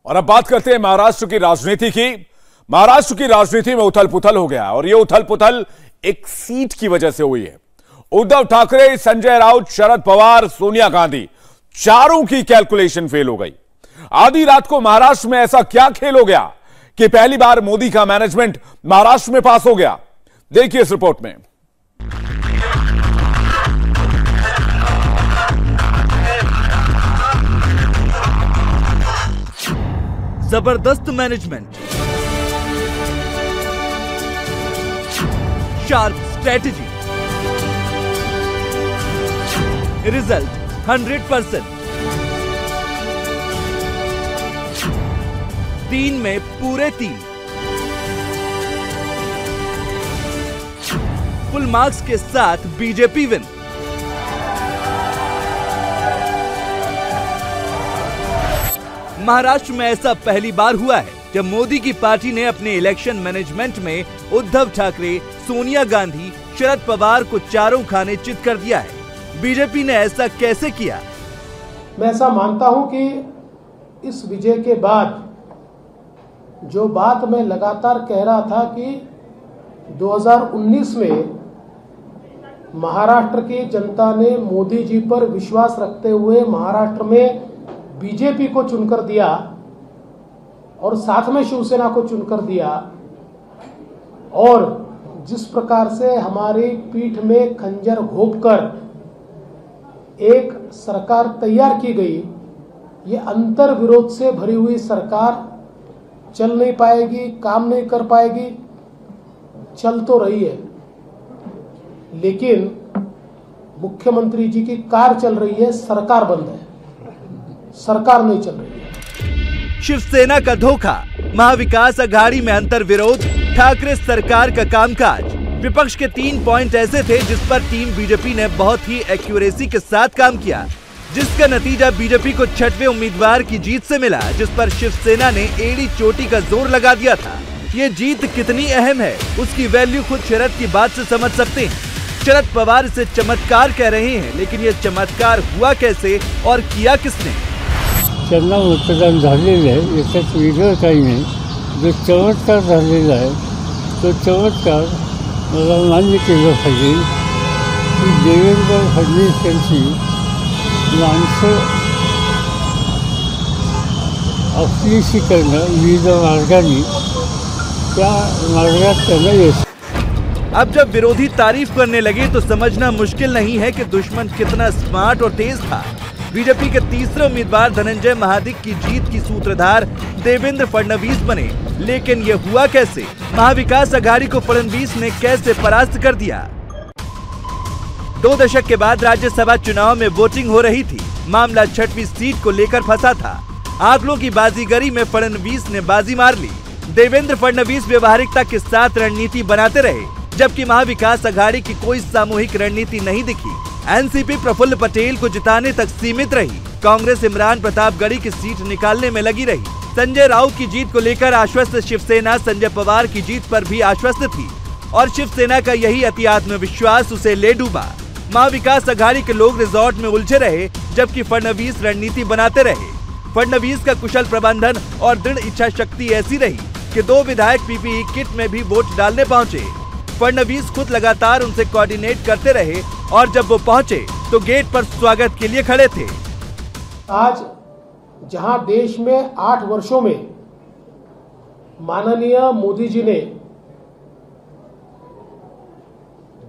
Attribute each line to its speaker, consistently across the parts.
Speaker 1: और अब बात करते हैं महाराष्ट्र की राजनीति की। महाराष्ट्र की राजनीति में उथल पुथल हो गया और यह उथल पुथल एक सीट की वजह से हुई है। उद्धव ठाकरे, संजय राउत, शरद पवार, सोनिया गांधी, चारों की कैलकुलेशन फेल हो गई। आधी रात को महाराष्ट्र में ऐसा क्या खेल हो गया कि पहली बार मोदी का मैनेजमेंट महाराष्ट्र में पास हो गया। देखिए इस रिपोर्ट में।
Speaker 2: जबरदस्त मैनेजमेंट, शार्प स्ट्रेटजी, रिजल्ट 100%। 3 में पूरे 3। फुल मार्क्स के साथ बीजेपी विन। महाराष्ट्र में ऐसा पहली बार हुआ है जब मोदी की पार्टी ने अपने इलेक्शन मैनेजमेंट में उद्धव ठाकरे, सोनिया गांधी, शरद पवार को चारों खाने चित कर दिया है। बीजेपी ने ऐसा कैसे किया?
Speaker 3: मैं ऐसा मानता हूं कि इस विजय के बाद जो बात मैं लगातार कह रहा था कि 2019 में महाराष्ट्र की जनता ने मोदी जी पर विश्वास रखते हुए महाराष्ट्र में बीजेपी को चुनकर दिया और साथ में शिवसेना को चुनकर दिया, और जिस प्रकार से हमारी पीठ में खंजर घोंपकर एक सरकार तैयार की गई, ये अंतर विरोध से भरी हुई सरकार चल नहीं पाएगी, काम नहीं कर पाएगी। चल तो रही है, लेकिन मुख्यमंत्री जी की कार चल रही है, सरकार बंद है, सरकार नहीं चल रही है।
Speaker 2: शिवसेना का धोखा, महाविकास अघाड़ी में अंतर विरोध, ठाकरे सरकार का कामकाज। विपक्ष के 3 पॉइंट ऐसे थे जिस पर टीम बीजेपी ने बहुत ही एक्यूरेसी के साथ काम किया, जिसका नतीजा बीजेपी को 6वें उम्मीदवार की जीत से मिला, जिस पर शिवसेना ने एड़ी चोटी का जोर लगा दिया था। ये जीत कितनी अहम है उसकी वैल्यू खुद शरद की बात से समझ सकते हैं। शरद पवार इसे चमत्कार कह रहे हैं, लेकिन ये चमत्कार हुआ कैसे और किया किसने?
Speaker 4: त्यांना मतदान झालेलं आहे, याच्यात वेगळं काही नाही। जो चमत्कार झालेला आहे तो चमत्कार मला मान्य केलं पाहिजे की देवेंद्र फडणवीस यांची माणसं आपलीशी करणं विविध मार्गाने त्या मार्गात त्यांना यश।
Speaker 2: अब जब विरोधी तारीफ करने लगे तो समझना मुश्किल नहीं है कि दुश्मन कितना स्मार्ट और तेज था। बीजेपी के तीसरे उम्मीदवार धनंजय महादिक की जीत की सूत्रधार देवेंद्र फडणवीस बने, लेकिन ये हुआ कैसे? महाविकास अघाड़ी को फडणवीस ने कैसे परास्त कर दिया? 2 दशक के बाद राज्यसभा चुनाव में वोटिंग हो रही थी। मामला 6वीं सीट को लेकर फंसा था। आंकड़ों की बाजीगरी में फडणवीस ने बाजी मार ली। देवेंद्र फडणवीस व्यवहारिकता के साथ रणनीति बनाते रहे, जबकि महाविकास अघाड़ी की कोई सामूहिक रणनीति नहीं दिखी। एनसीपी प्रफुल्ल पटेल को जिताने तक सीमित रही। कांग्रेस इमरान प्रतापगढ़ी की सीट निकालने में लगी रही। संजय राउत की जीत को लेकर आश्वस्त शिवसेना संजय पवार की जीत पर भी आश्वस्त थी, और शिवसेना का यही अति आत्मविश्वास उसे ले डूबा। महाविकास अघाड़ी के लोग रिजॉर्ट में उलझे रहे, जबकि फडणवीस रणनीति बनाते रहे। फडणवीस का कुशल प्रबंधन और दृढ़ इच्छा शक्ति ऐसी रही कि 2 विधायक पीपीई किट में भी वोट डालने पहुंचे। फडणवीस खुद लगातार उनसे कोऑर्डिनेट करते रहे, और जब वो पहुंचे तो गेट पर स्वागत के लिए खड़े थे।
Speaker 3: आज जहां देश में 8 वर्षों में माननीय मोदी जी ने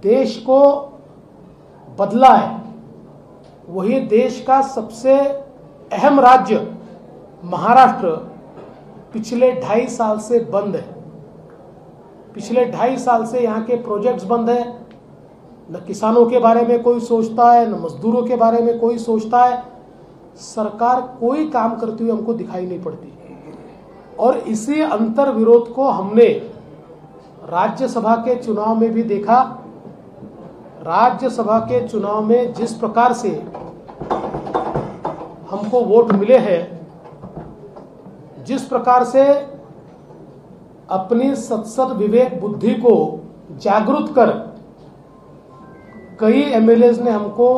Speaker 3: देश को बदला है, वही देश का सबसे अहम राज्य महाराष्ट्र पिछले 2.5 साल से बंद है। पिछले 2.5 साल से यहाँ के प्रोजेक्ट्स बंद है। न किसानों के बारे में कोई सोचता है, न मजदूरों के बारे में कोई सोचता है। सरकार कोई काम करती हुई हमको दिखाई नहीं पड़ती, और इसी अंतर विरोध को हमने राज्यसभा के चुनाव में भी देखा। राज्यसभा के चुनाव में जिस प्रकार से हमको वोट मिले हैं, जिस प्रकार से अपनी सत्सद विवेक बुद्धि को जागृत कर कई एमएलएज ने हमको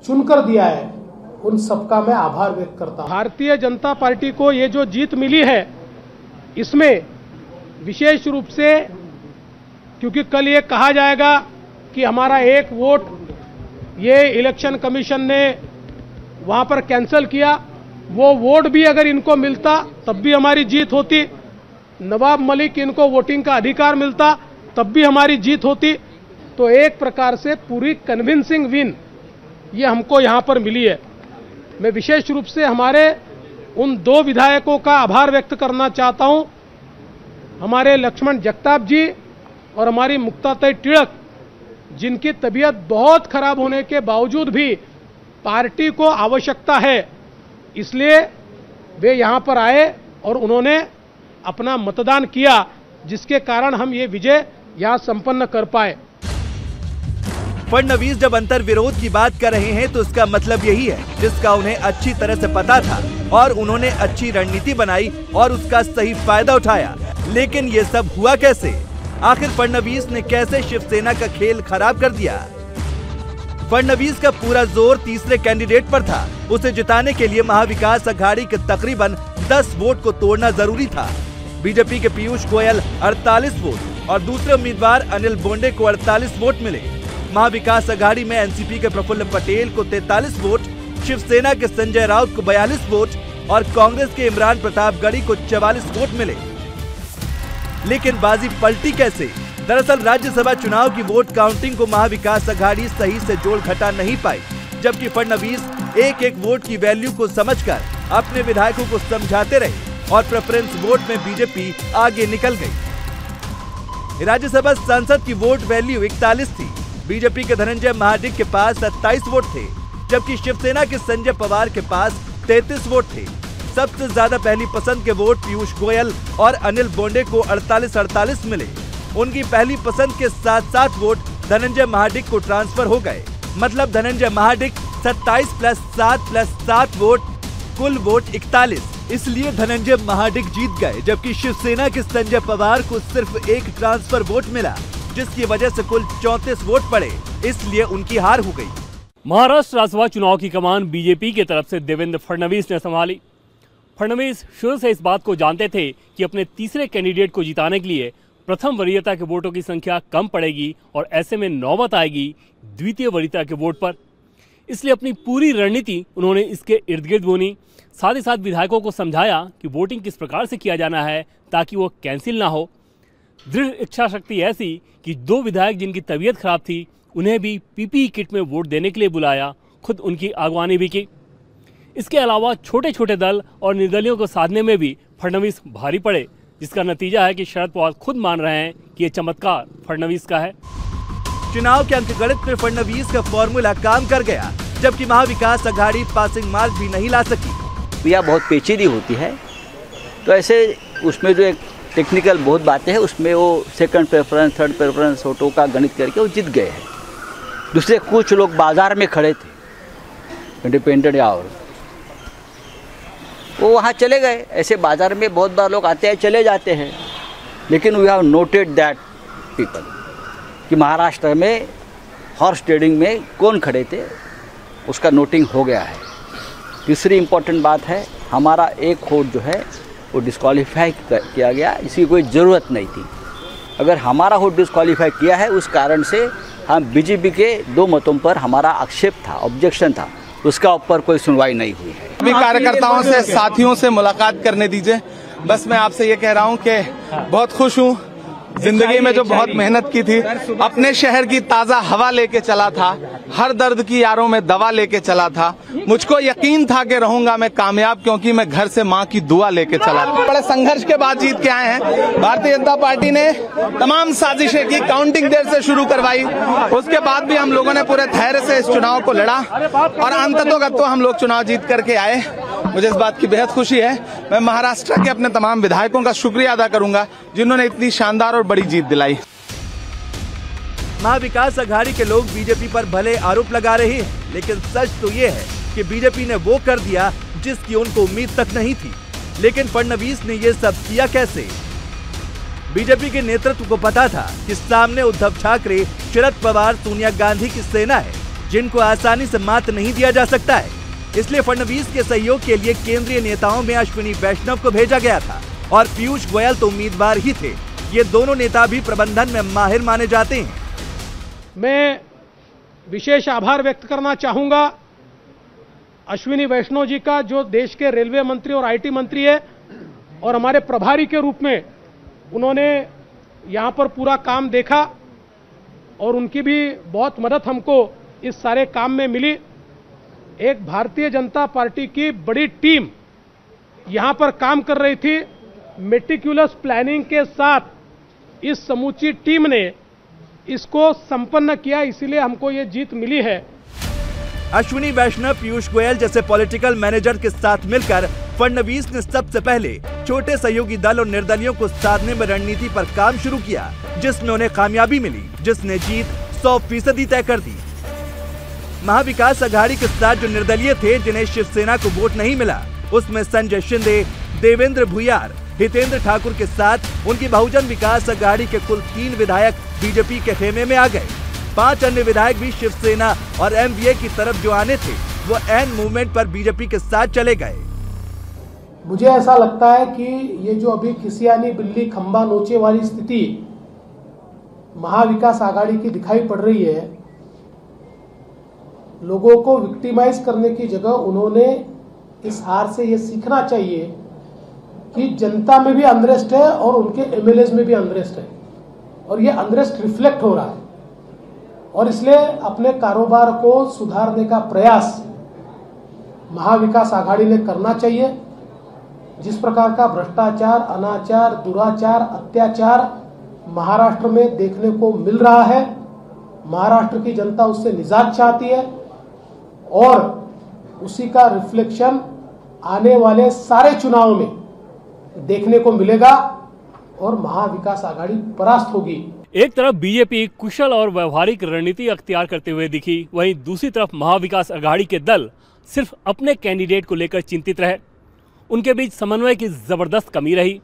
Speaker 3: चुनकर दिया है, उन सबका मैं आभार व्यक्त करता हूं।
Speaker 5: भारतीय जनता पार्टी को ये जो जीत मिली है, इसमें विशेष रूप से, क्योंकि कल ये कहा जाएगा कि हमारा एक वोट ये इलेक्शन कमीशन ने वहां पर कैंसिल किया, वो वोट भी अगर इनको मिलता तब भी हमारी जीत होती। नवाब मलिक इनको वोटिंग का अधिकार मिलता तब भी हमारी जीत होती। तो एक प्रकार से पूरी कन्विंसिंग विन ये हमको यहां पर मिली है। मैं विशेष रूप से हमारे उन 2 विधायकों का आभार व्यक्त करना चाहता हूं, हमारे लक्ष्मण जगताप जी और हमारी मुक्ताताई टिळक, जिनकी तबीयत बहुत खराब होने के बावजूद भी पार्टी को आवश्यकता है, इसलिए वे यहां पर आए और उन्होंने अपना मतदान किया, जिसके कारण हम ये विजय यहां संपन्न कर पाए।
Speaker 2: फडणवीस जब अंतर विरोध की बात कर रहे हैं तो इसका मतलब यही है, जिसका उन्हें अच्छी तरह से पता था और उन्होंने अच्छी रणनीति बनाई और उसका सही फायदा उठाया। लेकिन ये सब हुआ कैसे? आखिर फडणवीस ने कैसे शिवसेना का खेल खराब कर दिया? फडणवीस का पूरा जोर तीसरे कैंडिडेट पर था। उसे जिताने के लिए महाविकास अघाड़ी के तकरीबन 10 वोट को तोड़ना जरूरी था। बीजेपी के पीयूष गोयल 48 वोट और दूसरे उम्मीदवार अनिल बोंडे को 48 वोट मिले। महाविकास अघाड़ी में एनसीपी के प्रफुल्ल पटेल को 43 वोट, शिवसेना के संजय राउत को 42 वोट और कांग्रेस के इमरान प्रताप गढ़ी को 44 वोट मिले। लेकिन बाजी पलटी कैसे? दरअसल राज्यसभा चुनाव की वोट काउंटिंग को महाविकास अघाड़ी सही से जोड़ घटा नहीं पाई, जबकि फडणवीस एक एक वोट की वैल्यू को समझकर अपने विधायकों को समझाते रहे और प्रेफरेंस वोट में बीजेपी आगे निकल गई। राज्यसभा सांसद की वोट वैल्यू 41 थी। बीजेपी के धनंजय महाडिक के पास 27 वोट थे, जबकि शिवसेना के संजय पवार के पास 33 वोट थे। सबसे ज्यादा पहली पसंद के वोट पीयूष गोयल और अनिल बोंडे को 48-48 मिले। उनकी पहली पसंद के 7-7 वोट धनंजय महाडिक को ट्रांसफर हो गए। मतलब धनंजय महाडिक 27 + 7 + 7 वोट, कुल वोट 41। इसलिए धनंजय महाडिक जीत गए, जबकि शिवसेना के संजय पवार को सिर्फ एक ट्रांसफर वोट मिला, जिसकी वजह से कुल 34 वोट पड़े, इसलिए उनकी हार हो गई।
Speaker 6: महाराष्ट्र राज्यसभा चुनाव की कमान बीजेपी की तरफ से देवेंद्र फडणवीस ने संभाली। फडणवीस शुरू से इस बात को जानते थे कि अपने तीसरे कैंडिडेट को जिताने के लिए प्रथम वरीयता के वोटों की संख्या कम पड़ेगी और ऐसे में नौबत आएगी द्वितीय वरीयता के वोट पर। इसलिए अपनी पूरी रणनीति उन्होंने इसके इर्द गिर्द बुनी। साथ ही साथ विधायकों को समझाया कि वोटिंग किस प्रकार से किया जाना है ताकि वो कैंसिल ना हो। दृढ़ इच्छा शक्ति ऐसी कि 2 विधायक जिनकी तबीयत खराब थी, उन्हें भी पीपीई किट में वोट देने के लिए बुलाया, खुद उनकी अगवानी भी की। इसके अलावा छोटे छोटे दल और निर्दलियों को साधने में भी फडणवीस भारी पड़े, जिसका नतीजा है कि शरद पवार खुद मान रहे हैं कि ये चमत्कार फडणवीस का है।
Speaker 2: चुनाव के अंकगणित में फडणवीस का फॉर्मूला काम कर गया, जबकि महाविकास अघाड़ी पासिंग मार्क भी नहीं ला सकी।
Speaker 7: यह बहुत पेचीदी होती है, तो ऐसे उसमें जो एक टेक्निकल बहुत बातें हैं, उसमें वो सेकंड प्रेफरेंस, थर्ड प्रेफरेंस वोटों का गणित करके वो जीत गए हैं। दूसरे कुछ लोग बाजार में खड़े थे, इंडिपेंडेंट या और वो वहाँ चले गए। ऐसे बाजार में बहुत बार लोग आते हैं चले जाते हैं, लेकिन we have noted that people कि महाराष्ट्र में हॉर्स ट्रेडिंग में कौन खड़े थे, उसका नोटिंग हो गया है। तीसरी इम्पोर्टेंट बात है, हमारा एक वोट जो है वो डिस्क्वालीफाई किया गया, इसकी कोई ज़रूरत नहीं थी। अगर हमारा वोट डिस्क्वालीफाई किया है, उस कारण से हम बीजेपी के 2 मतों पर हमारा आक्षेप था, ऑब्जेक्शन था, उसका ऊपर कोई सुनवाई नहीं हुई है।
Speaker 8: अभी कार्यकर्ताओं से, साथियों से मुलाकात करने दीजिए। बस मैं आपसे ये कह रहा हूँ कि बहुत खुश हूँ। जिंदगी में जो बहुत मेहनत की थी, अपने शहर की ताज़ा हवा लेके चला था, हर दर्द की यारों में दवा लेके चला था। मुझको यकीन था कि रहूंगा मैं कामयाब, क्योंकि मैं घर से माँ की दुआ लेके चला था। बड़े संघर्ष के बाद जीत के आए हैं। भारतीय जनता पार्टी ने तमाम साजिशें की, काउंटिंग देर से शुरू करवाई, उसके बाद भी हम लोगों ने पूरे धैर्य से इस चुनाव को लड़ा और अंततोगत तो हम लोग चुनाव जीत करके आए। मुझे इस बात की बेहद खुशी है। मैं महाराष्ट्र के अपने तमाम विधायकों का शुक्रिया अदा करूंगा, जिन्होंने इतनी शानदार और बड़ी जीत दिलाई।
Speaker 2: महाविकास अघाड़ी के लोग बीजेपी पर भले आरोप लगा रहे हैं, लेकिन सच तो ये है कि बीजेपी ने वो कर दिया जिसकी उनको उम्मीद तक नहीं थी। लेकिन फडणवीस ने ये सब किया कैसे? बीजेपी के नेतृत्व को पता था कि सामने उद्धव ठाकरे, शरद पवार, सोनिया गांधी की सेना है, जिनको आसानी से मात नहीं दिया जा सकता है। इसलिए फडणवीस के सहयोग के लिए केंद्रीय नेताओं में अश्विनी वैष्णव को भेजा गया था और पीयूष गोयल तो उम्मीदवार ही थे। ये दोनों नेता भी प्रबंधन में माहिर माने जाते हैं।
Speaker 5: मैं विशेष आभार व्यक्त करना चाहूंगा अश्विनी वैष्णव जी का, जो देश के रेलवे मंत्री और आईटी मंत्री है और हमारे प्रभारी के रूप में उन्होंने यहाँ पर पूरा काम देखा और उनकी भी बहुत मदद हमको इस सारे काम में मिली। एक भारतीय जनता पार्टी की बड़ी टीम यहाँ पर काम कर रही थी। मेटिक्युलस प्लानिंग के साथ इस समूची टीम ने इसको संपन्न किया, इसीलिए हमको ये जीत मिली है।
Speaker 2: अश्विनी वैष्णव, पीयूष गोयल जैसे पॉलिटिकल मैनेजर के साथ मिलकर फडणवीस ने सबसे पहले छोटे सहयोगी दल और निर्दलियों को साधने में रणनीति पर काम शुरू किया, जिसमें उन्हें कामयाबी मिली, जिसने जीत 100% तय कर दी। महाविकास आघाड़ी के साथ जो निर्दलीय थे, जिन्हें शिवसेना को वोट नहीं मिला, उसमें संजय शिंदे, देवेंद्र भुयार, हितेंद्र ठाकुर के साथ उनकी बहुजन विकास आघाड़ी के कुल 3 विधायक बीजेपी के खेमे में आ गए। 5 अन्य विधायक भी शिवसेना और एमवीए की तरफ जो आने थे, वो एन मूवमेंट पर बीजेपी के साथ चले गए।
Speaker 3: मुझे ऐसा लगता है कि ये जो अभी किसियानी बिल्ली खंबा नोचे वाली स्थिति महाविकास आघाड़ी की दिखाई पड़ रही है, लोगों को विक्टिमाइज करने की जगह उन्होंने इस हार से ये सीखना चाहिए कि जनता में भी अनरेस्ट है और उनके एमएलएज में भी अनरेस्ट है और ये अनरेस्ट रिफ्लेक्ट हो रहा है और इसलिए अपने कारोबार को सुधारने का प्रयास महाविकास आघाड़ी ने करना चाहिए। जिस प्रकार का भ्रष्टाचार, अनाचार, दुराचार, अत्याचार महाराष्ट्र में देखने को मिल रहा है, महाराष्ट्र की जनता उससे निजात चाहती है और उसी का रिफ्लेक्शन आने वाले सारे चुनाव में देखने को मिलेगा और महाविकास आघाड़ी परास्त होगी।
Speaker 6: एक तरफ बीजेपी कुशल और व्यवहारिक रणनीति अख्तियार करते हुए दिखी, वहीं दूसरी तरफ महाविकास आघाड़ी के दल सिर्फ अपने कैंडिडेट को लेकर चिंतित रहे। उनके बीच समन्वय की जबरदस्त कमी रही।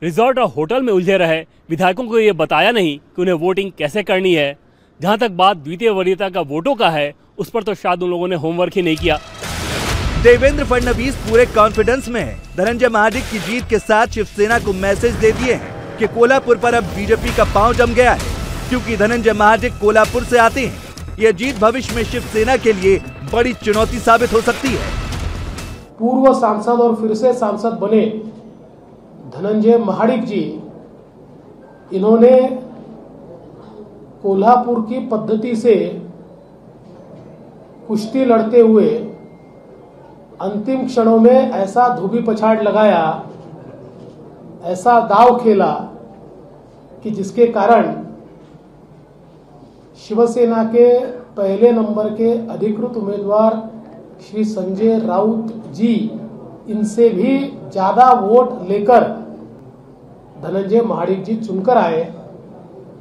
Speaker 6: रिजॉर्ट और होटल में उलझे रहे विधायकों को यह बताया नहीं कि उन्हें वोटिंग कैसे करनी है। जहां तक बात द्वितीय वरीयता का वोटों का है, उस पर तो शायद उन लोगों ने होमवर्क ही नहीं किया।
Speaker 2: देवेंद्र फडणवीस पूरे कॉन्फिडेंस में है। धनंजय महाडिक की जीत के साथ शिवसेना को मैसेज दे दिए हैं कि कोल्हापुर पर अब बीजेपी का पांव जम गया है, क्योंकि धनंजय महाडिक कोल्हापुर से आते हैं। यह जीत भविष्य में शिवसेना के लिए बड़ी चुनौती साबित हो सकती है।
Speaker 3: पूर्व सांसद और फिर से सांसद बने धनंजय महाडिक जी, इन्होंने कोल्हापुर की पद्धति से कुश्ती लड़ते हुए अंतिम क्षणों में ऐसा धोबी पछाड़ लगाया, ऐसा दाव खेला कि जिसके कारण शिवसेना के पहले नंबर के अधिकृत उम्मीदवार श्री संजय राउत जी इनसे भी ज्यादा वोट लेकर धनंजय महाडिक जी चुनकर आए।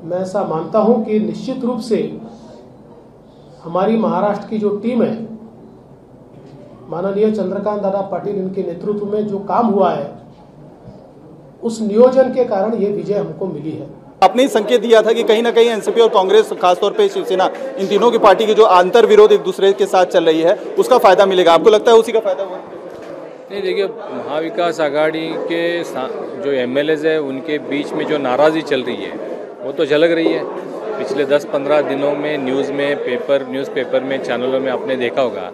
Speaker 3: मैं ऐसा मानता हूं कि निश्चित रूप से हमारी महाराष्ट्र की जो टीम है, माननीय चंद्रकांत दादा पाटिल इनके नेतृत्व में जो काम हुआ है, उस नियोजन के कारण ये विजय हमको मिली है।
Speaker 9: आपने संकेत दिया था कि कहीं ना कहीं एनसीपी और कांग्रेस, खासतौर पे शिवसेना, इन तीनों की पार्टी की जो आंतर विरोध एक दूसरे के साथ चल रही है, उसका फायदा मिलेगा। आपको लगता है उसी का फायदा हुआ?
Speaker 10: नहीं, देखिए, महाविकास आघाड़ी के जो एमएलएज है उनके बीच में जो नाराज़गी चल रही है वो तो झलक रही है। पिछले 10-15 दिनों में न्यूज़पेपर में, चैनलों में आपने देखा होगा,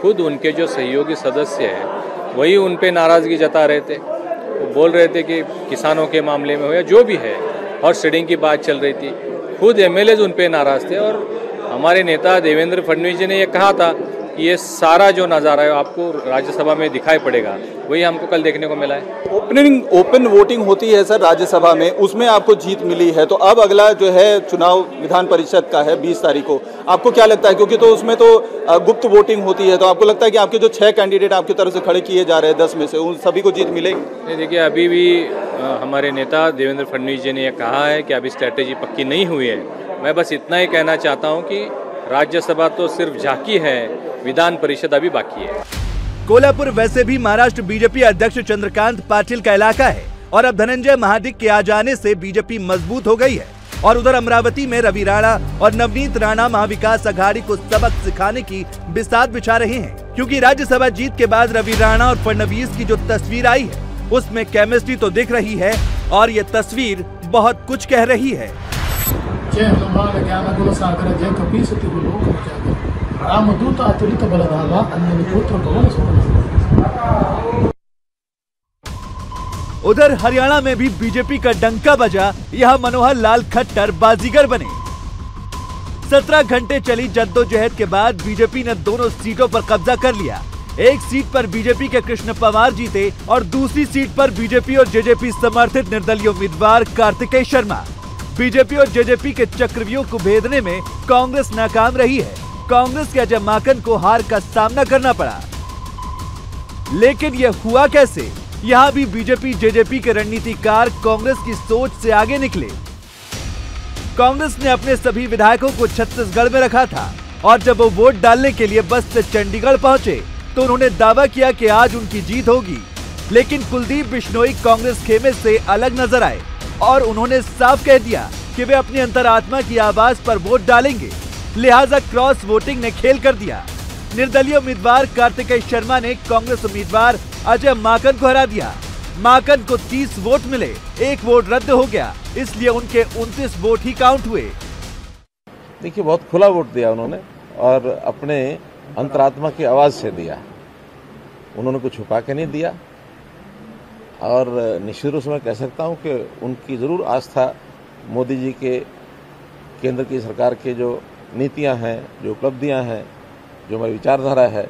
Speaker 10: खुद उनके जो सहयोगी सदस्य हैं वही उन पे नाराज़गी जता रहे थे। वो बोल रहे थे कि किसानों के मामले में हो या जो भी है, हॉर्स ट्रेडिंग की बात चल रही थी, खुद एमएलएज उन पे नाराज़ थे। और हमारे नेता देवेंद्र फडणवीस जी ने ये कहा था कि ये सारा जो नज़ारा है आपको राज्यसभा में दिखाई पड़ेगा, वही हमको कल देखने को मिला है।
Speaker 9: ओपन वोटिंग होती है सर राज्यसभा में, उसमें आपको जीत मिली है, तो अब अगला जो है चुनाव विधान परिषद का है 20 तारीख को। आपको क्या लगता है, क्योंकि तो उसमें तो गुप्त वोटिंग होती है, तो आपको लगता है कि आपके जो 6 कैंडिडेट आपकी तरफ से खड़े किए जा रहे हैं 10 में से, उन सभी को जीत मिलेगी?
Speaker 10: नहीं, देखिए, अभी भी हमारे नेता देवेंद्र फडणवीस जी ने यह कहा है कि अभी स्ट्रैटेजी पक्की नहीं हुई है। मैं बस इतना ही कहना चाहता हूँ कि राज्यसभा तो सिर्फ झांकी है, विधान परिषद अभी बाकी है।
Speaker 2: कोल्हापुर वैसे भी महाराष्ट्र बीजेपी अध्यक्ष चंद्रकांत पाटिल का इलाका है और अब धनंजय महाडिक के आ जाने से बीजेपी मजबूत हो गई है। और उधर अमरावती में रवि राणा और नवनीत राणा महाविकास आघाड़ी को सबक सिखाने की बिसात बिछा रहे हैं, क्योंकि राज्यसभा जीत के बाद रवि राणा और फडणवीस की जो तस्वीर आई है उसमें केमिस्ट्री तो दिख रही है और ये तस्वीर बहुत कुछ कह रही है।
Speaker 3: जय हनुमान ज्ञान गुण सागर जय कपीस तिहु लोक उजागर रामदूत अतुलित बलधामा अन्यपुत्र पवन सुत।
Speaker 2: उधर हरियाणा में भी बीजेपी का डंका बजा, यह मनोहर लाल खट्टर बाजीगर बने। 17 घंटे चली जद्दोजहद के बाद बीजेपी ने दोनों सीटों पर कब्जा कर लिया। एक सीट पर बीजेपी के कृष्ण पवार जीते और दूसरी सीट पर बीजेपी और जेजेपी समर्थित निर्दलीय उम्मीदवार कार्तिकेय शर्मा। बीजेपी और जेजेपी के चक्रव्यूह को भेदने में कांग्रेस नाकाम रही है। कांग्रेस के अजय माकन को हार का सामना करना पड़ा। लेकिन यह हुआ कैसे? यहाँ भी बीजेपी जेजेपी के रणनीतिकार कांग्रेस की सोच से आगे निकले। कांग्रेस ने अपने सभी विधायकों को छत्तीसगढ़ में रखा था और जब वो वोट डालने के लिए बस से चंडीगढ़ पहुंचे तो उन्होंने दावा किया कि आज उनकी जीत होगी। लेकिन कुलदीप बिश्नोई कांग्रेस खेमे से अलग नजर आए और उन्होंने साफ कह दिया कि वे अपनी अंतरात्मा की आवाज पर वोट डालेंगे। लिहाजा क्रॉस वोटिंग ने खेल कर दिया। निर्दलीय उम्मीदवार कार्तिकेय शर्मा ने कांग्रेस उम्मीदवार अजय माकन को हरा दिया। माकन को 30 वोट मिले, 1 वोट रद्द हो गया, इसलिए उनके 29 वोट ही काउंट हुए।
Speaker 11: देखिए, बहुत खुला वोट दिया उन्होंने और अपने अंतरात्मा की आवाज से दिया। उन्होंने कुछ छुपा के नहीं दिया और निश्चित रूप से मैं कह सकता हूं कि उनकी जरूर आस्था मोदी जी के, केंद्र की सरकार के जो नीतियां हैं, जो उपलब्धियां हैं, जो हमारी विचारधारा है,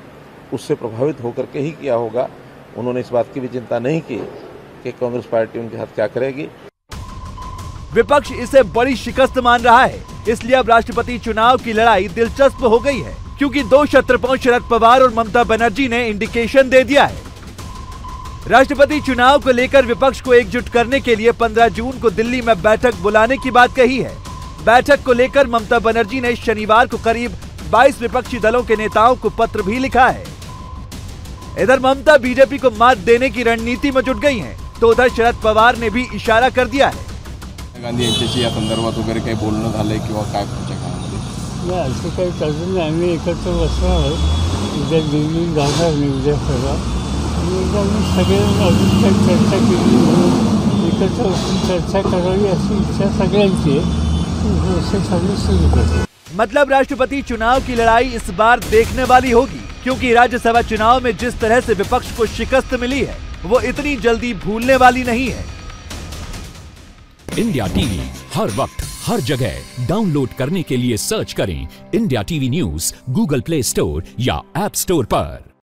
Speaker 11: उससे प्रभावित होकर के ही किया होगा। उन्होंने इस बात की भी चिंता नहीं की कि कांग्रेस पार्टी उनके साथ क्या करेगी।
Speaker 2: विपक्ष इसे बड़ी शिकस्त मान रहा है, इसलिए अब राष्ट्रपति चुनाव की लड़ाई दिलचस्प हो गई है, क्योंकि 2 क्षत्रपों शरद पवार और ममता बनर्जी ने इंडिकेशन दे दिया है। राष्ट्रपति चुनाव को लेकर विपक्ष को एकजुट करने के लिए 15 जून को दिल्ली में बैठक बुलाने की बात कही है। बैठक को लेकर ममता बनर्जी ने शनिवार को करीब 22 विपक्षी दलों के नेताओं को पत्र भी लिखा है। इधर ममता बीजेपी को मात देने की रणनीति में जुट गई हैं, तो उधर शरद पवार ने भी इशारा कर दिया है।
Speaker 12: गांधी यांच्याशी या संदर्भात वगैरे काही बोलणं झालंय किंवा काय पुढच्या काळामध्ये?
Speaker 4: असं काही चालू नाही. आम्ही एकत्र बसणार, उद्या दिल्ली जाणार नाही, उद्या सगळं सगळ्यांनी अजून काही चर्चा केली म्हणून एकत्र बसून चर्चा करावी अशी इच्छा सगळ्यांची आहे.
Speaker 2: मतलब राष्ट्रपति चुनाव की लड़ाई इस बार देखने वाली होगी, क्योंकि राज्यसभा चुनाव में जिस तरह से विपक्ष को शिकस्त मिली है वो इतनी जल्दी भूलने वाली नहीं है।
Speaker 13: इंडिया टीवी हर वक्त हर जगह डाउनलोड करने के लिए सर्च करें India TV news Google play store या ऐप स्टोर पर।